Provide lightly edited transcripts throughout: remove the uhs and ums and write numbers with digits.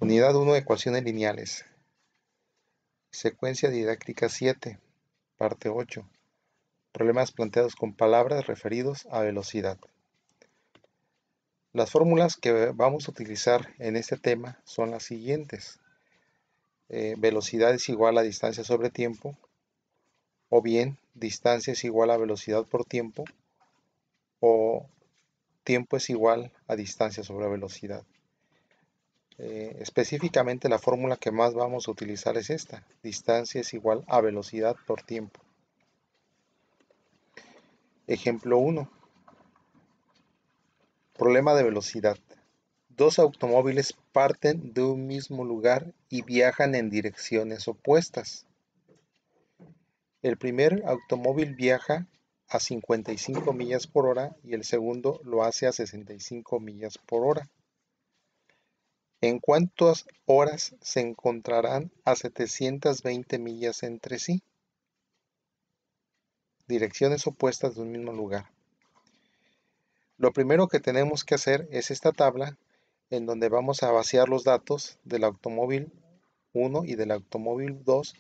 Unidad 1, ecuaciones lineales. Secuencia didáctica 7, parte 8. Problemas planteados con palabras referidos a velocidad. Las fórmulas que vamos a utilizar en este tema son las siguientes. Velocidad es igual a distancia sobre tiempo, o bien distancia es igual a velocidad por tiempo, o tiempo es igual a distancia sobre velocidad. Específicamente la fórmula que más vamos a utilizar es esta. Distancia es igual a velocidad por tiempo. Ejemplo 1. Problema de velocidad. Dos automóviles parten de un mismo lugar y viajan en direcciones opuestas. El primer automóvil viaja a 55 millas por hora y el segundo lo hace a 65 millas por hora. ¿En cuántas horas se encontrarán a 720 millas entre sí? Direcciones opuestas de un mismo lugar. Lo primero que tenemos que hacer es esta tabla en donde vamos a vaciar los datos del automóvil 1 y del automóvil 2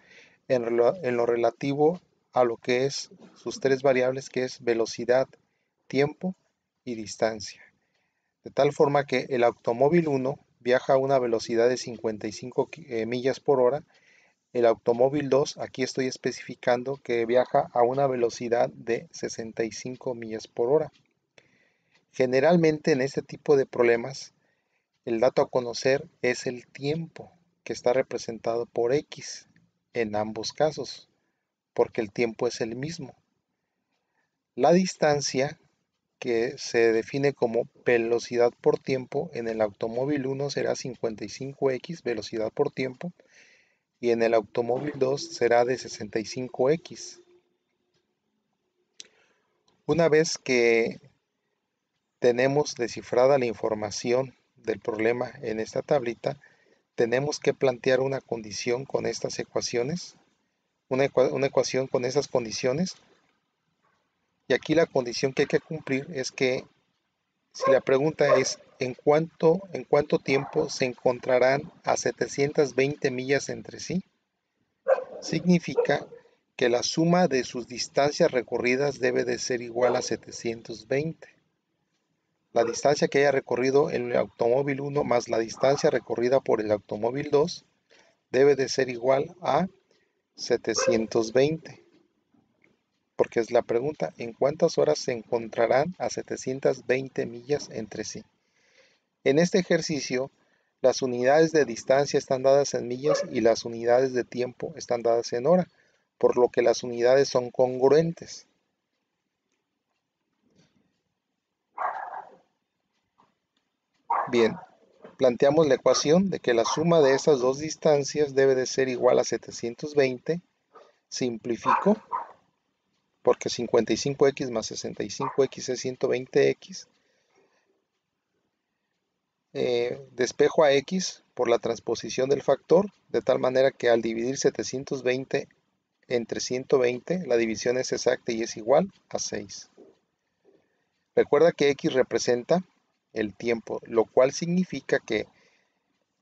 en lo relativo a lo que es sus tres variables, que es velocidad, tiempo y distancia. De tal forma que el automóvil 1 viaja a una velocidad de 55 millas por hora. El automóvil 2, aquí estoy especificando que viaja a una velocidad de 65 millas por hora. Generalmente en este tipo de problemas, el dato a conocer es el tiempo, que está representado por X en ambos casos, porque el tiempo es el mismo. La distancia, que se define como velocidad por tiempo, en el automóvil 1 será 55x, velocidad por tiempo, y en el automóvil 2 será de 65x. Una vez que tenemos descifrada la información del problema en esta tablita, tenemos que plantear una condición con estas ecuaciones, una ecuación con esas condiciones, y aquí la condición que hay que cumplir es que si la pregunta es ¿en cuánto tiempo se encontrarán a 720 millas entre sí? Significa que la suma de sus distancias recorridas debe de ser igual a 720. La distancia que haya recorrido el automóvil 1 más la distancia recorrida por el automóvil 2 debe de ser igual a 720. Porque es la pregunta, ¿en cuántas horas se encontrarán a 720 millas entre sí? En este ejercicio, las unidades de distancia están dadas en millas y las unidades de tiempo están dadas en hora, por lo que las unidades son congruentes. Bien, planteamos la ecuación de que la suma de estas dos distancias debe de ser igual a 720. Simplifico, porque 55x más 65x es 120x. Despejo a x por la transposición del factor, de tal manera que al dividir 720 entre 120, la división es exacta y es igual a 6. Recuerda que x representa el tiempo, lo cual significa que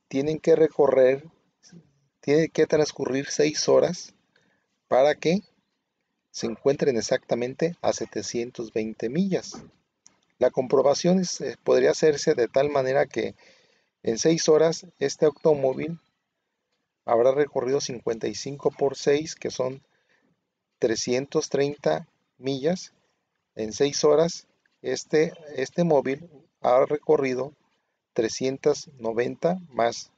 tiene que transcurrir 6 horas para que se encuentren exactamente a 720 millas. La comprobación podría hacerse de tal manera que en 6 horas este automóvil habrá recorrido 55 por 6, que son 330 millas. En 6 horas este móvil ha recorrido 390 más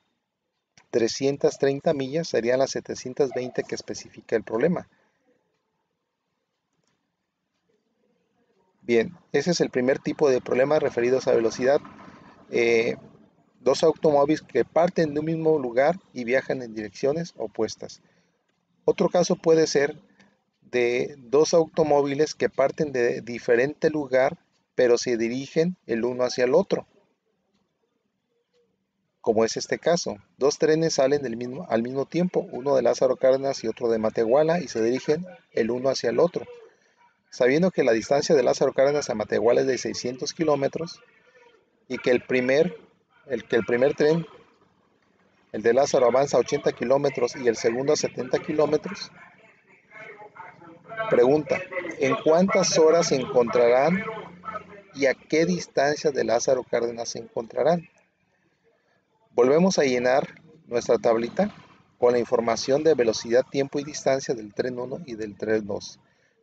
330 millas, serían las 720 que especifica el problema. Bien, ese es el primer tipo de problemas referidos a velocidad. Dos automóviles que parten de un mismo lugar y viajan en direcciones opuestas. Otro caso puede ser de dos automóviles que parten de diferente lugar, pero se dirigen el uno hacia el otro. Como es este caso, dos trenes salen al mismo tiempo, uno de Lázaro Cárdenas y otro de Matehuala, y se dirigen el uno hacia el otro. Sabiendo que la distancia de Lázaro Cárdenas a Matehuala es de 600 kilómetros y que el primer tren el de Lázaro avanza a 80 kilómetros y el segundo a 70 kilómetros. Pregunta, ¿en cuántas horas se encontrarán y a qué distancia de Lázaro Cárdenas se encontrarán? Volvemos a llenar nuestra tablita con la información de velocidad, tiempo y distancia del tren 1 y del tren 2.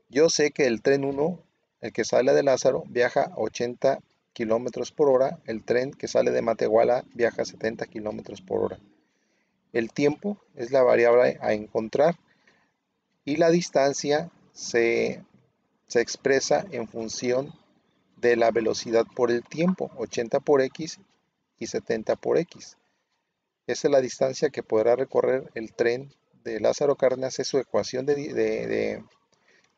Yo sé que el tren 1, el que sale de Lázaro, viaja a 80 kilómetros por hora, el tren que sale de Matehuala viaja a 70 kilómetros por hora. El tiempo es la variable a encontrar y la distancia se expresa en función de la velocidad por el tiempo, 80 por x y 70 por x. Esa es la distancia que podrá recorrer el tren de Lázaro Cárdenas, es su ecuación de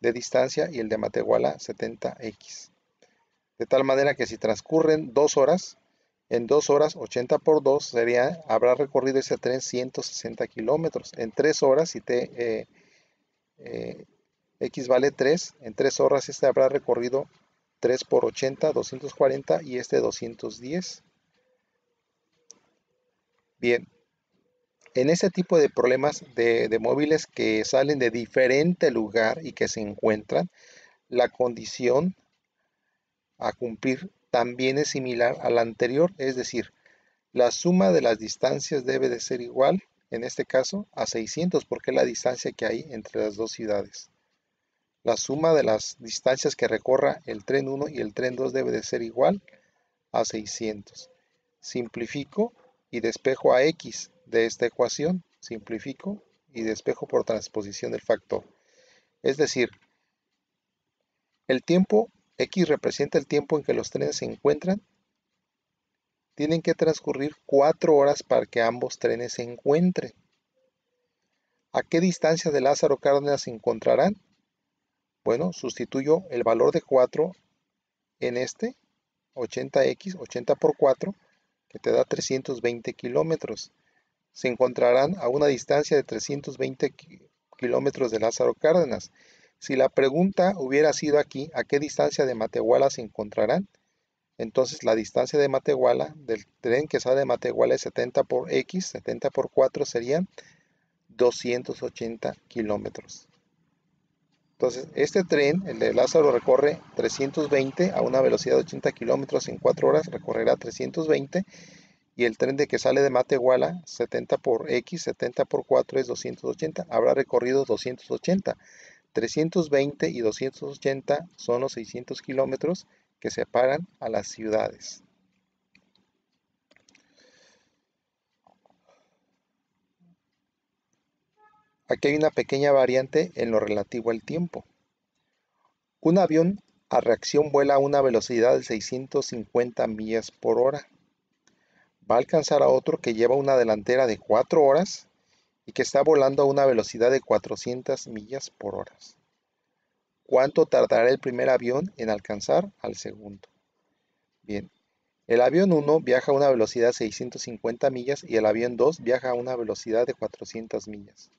distancia, y el de Matehuala 70x. De tal manera que si transcurren 2 horas, en 2 horas 80 por 2 sería, habrá recorrido ese tren 160 kilómetros. En 3 horas, si x vale 3, en 3 horas este habrá recorrido 3 por 80, 240 y este 210. Bien, en ese tipo de problemas de móviles que salen de diferente lugar y que se encuentran, la condición a cumplir también es similar a la anterior, es decir, la suma de las distancias debe de ser igual, en este caso, a 600, porque es la distancia que hay entre las dos ciudades. La suma de las distancias que recorra el tren 1 y el tren 2 debe de ser igual a 600. Simplifico y despejo a x de esta ecuación. Simplifico y despejo por transposición del factor. Es decir, el tiempo, x representa el tiempo en que los trenes se encuentran. Tienen que transcurrir 4 horas para que ambos trenes se encuentren. ¿A qué distancia de Lázaro Cárdenas se encontrarán? Bueno, sustituyo el valor de 4 en este, 80x, 80 por 4, que te da 320 kilómetros. Se encontrarán a una distancia de 320 kilómetros de Lázaro Cárdenas. Si la pregunta hubiera sido aquí, ¿a qué distancia de Matehuala se encontrarán? Entonces la distancia de Matehuala, del tren que sale de Matehuala es 70 por x, 70 por 4 serían 280 kilómetros. Entonces este tren, el de Lázaro, recorre 320 a una velocidad de 80 kilómetros en 4 horas, recorrerá 320, y el tren de que sale de Matehuala, 70 por x, 70 por 4 es 280, habrá recorrido 280. 320 y 280 son los 600 kilómetros que separan a las ciudades. Aquí hay una pequeña variante en lo relativo al tiempo. Un avión a reacción vuela a una velocidad de 650 millas por hora. Va a alcanzar a otro que lleva una delantera de 4 horas y que está volando a una velocidad de 400 millas por hora. ¿Cuánto tardará el primer avión en alcanzar al segundo? Bien, el avión 1 viaja a una velocidad de 650 millas y el avión 2 viaja a una velocidad de 400 millas.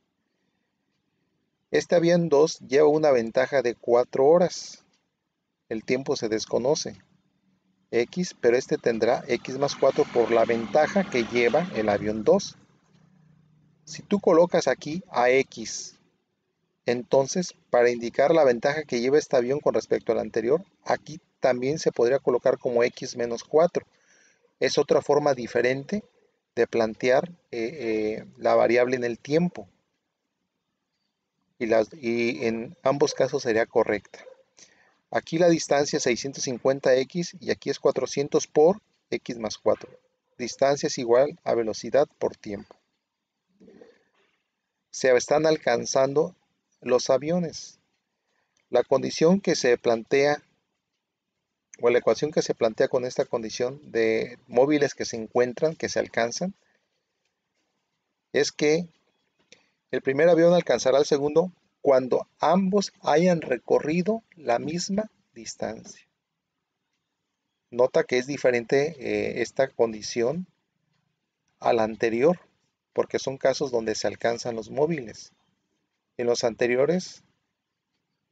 Este avión 2 lleva una ventaja de 4 horas. El tiempo se desconoce, x, pero este tendrá x más 4 por la ventaja que lleva el avión 2. Si tú colocas aquí a x, entonces para indicar la ventaja que lleva este avión con respecto al anterior, aquí también se podría colocar como x menos 4. Es otra forma diferente de plantear la variable en el tiempo. Y en ambos casos sería correcta. Aquí la distancia es 650x y aquí es 400 por x más 4. Distancia es igual a velocidad por tiempo. Se están alcanzando los aviones. La condición que se plantea, o la ecuación que se plantea con esta condición de móviles que se encuentran, que se alcanzan, es que el primer avión alcanzará al segundo cuando ambos hayan recorrido la misma distancia. Nota que es diferente esta condición a la anterior, porque son casos donde se alcanzan los móviles. En los anteriores,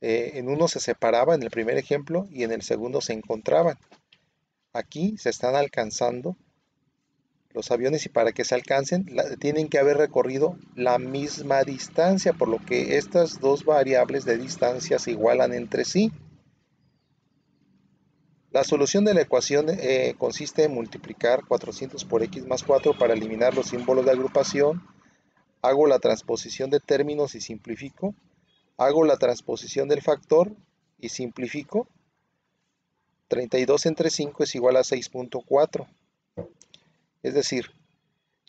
en uno se separaba en el primer ejemplo y en el segundo se encontraban. Aquí se están alcanzando Los aviones, y para que se alcancen, tienen que haber recorrido la misma distancia, por lo que estas dos variables de distancia se igualan entre sí. La solución de la ecuación consiste en multiplicar 400 por x más 4 para eliminar los símbolos de agrupación. Hago la transposición de términos y simplifico. Hago la transposición del factor y simplifico. 32 entre 5 es igual a 6.4. Es decir,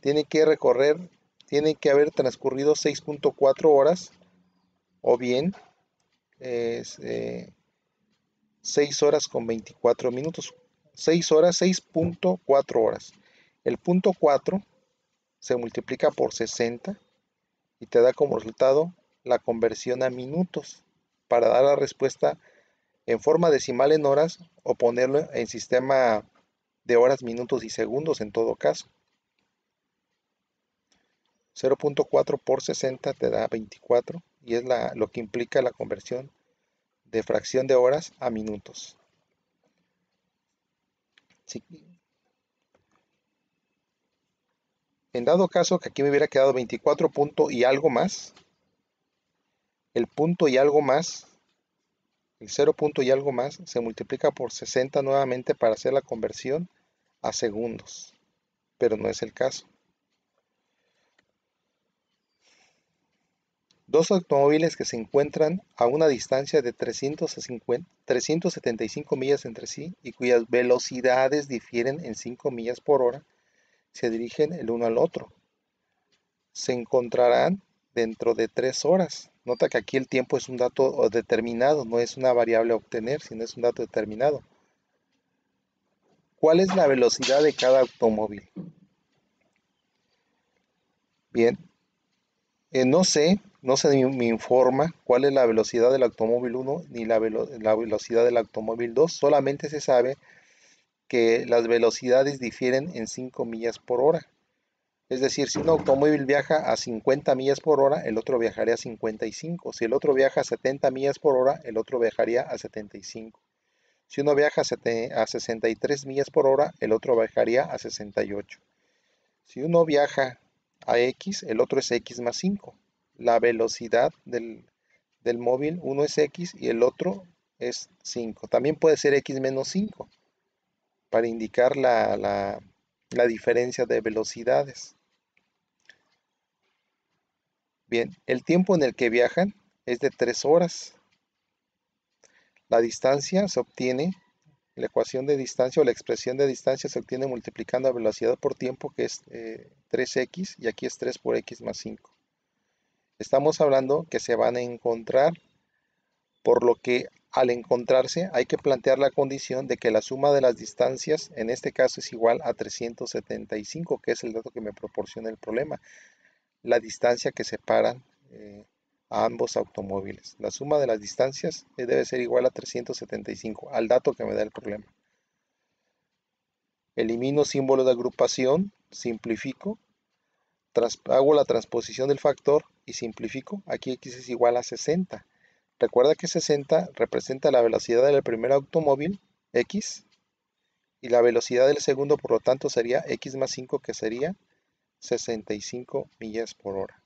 tiene que haber transcurrido 6.4 horas, o bien 6 horas con 24 minutos. 6 horas, 6.4 horas. El punto 4 se multiplica por 60 y te da como resultado la conversión a minutos para dar la respuesta en forma decimal en horas o ponerlo en sistema de horas, minutos y segundos en todo caso. 0.4 por 60 te da 24 y es lo que implica la conversión de fracción de horas a minutos. Sí. En dado caso que aquí me hubiera quedado 24 punto y algo más, el punto y algo más, el 0 punto y algo más, se multiplica por 60 nuevamente para hacer la conversión a segundos, pero no es el caso. Dos automóviles que se encuentran a una distancia de 375 millas entre sí y cuyas velocidades difieren en 5 millas por hora, se dirigen el uno al otro. Se encontrarán dentro de 3 horas. Nota que aquí el tiempo es un dato determinado, no es una variable a obtener, sino es un dato determinado. ¿Cuál es la velocidad de cada automóvil? Bien, no se me informa cuál es la velocidad del automóvil 1 ni la velocidad del automóvil 2, solamente se sabe que las velocidades difieren en 5 millas por hora. Es decir, si un automóvil viaja a 50 millas por hora, el otro viajaría a 55. Si el otro viaja a 70 millas por hora, el otro viajaría a 75. Si uno viaja a 63 millas por hora, el otro viajaría a 68. Si uno viaja a X, el otro es X más 5. La velocidad del móvil, uno es X y el otro es 5. También puede ser X menos 5 para indicar la diferencia de velocidades. Bien, el tiempo en el que viajan es de 3 horas. La distancia se obtiene, la ecuación de distancia o la expresión de distancia se obtiene multiplicando la velocidad por tiempo, que es 3x, y aquí es 3 por x más 5. Estamos hablando que se van a encontrar, por lo que al encontrarse hay que plantear la condición de que la suma de las distancias en este caso es igual a 375, que es el dato que me proporciona el problema, la distancia que separan a ambos automóviles. La suma de las distancias debe ser igual a 375, al dato que me da el problema. Elimino símbolo de agrupación, simplifico, hago la transposición del factor y simplifico. Aquí x es igual a 60. Recuerda que 60 representa la velocidad del primer automóvil, x, y la velocidad del segundo, por lo tanto, sería x más 5, que sería 65 millas por hora.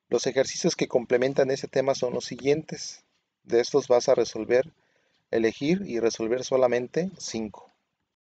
Los ejercicios que complementan ese tema son los siguientes. De estos vas a elegir y resolver solamente 5.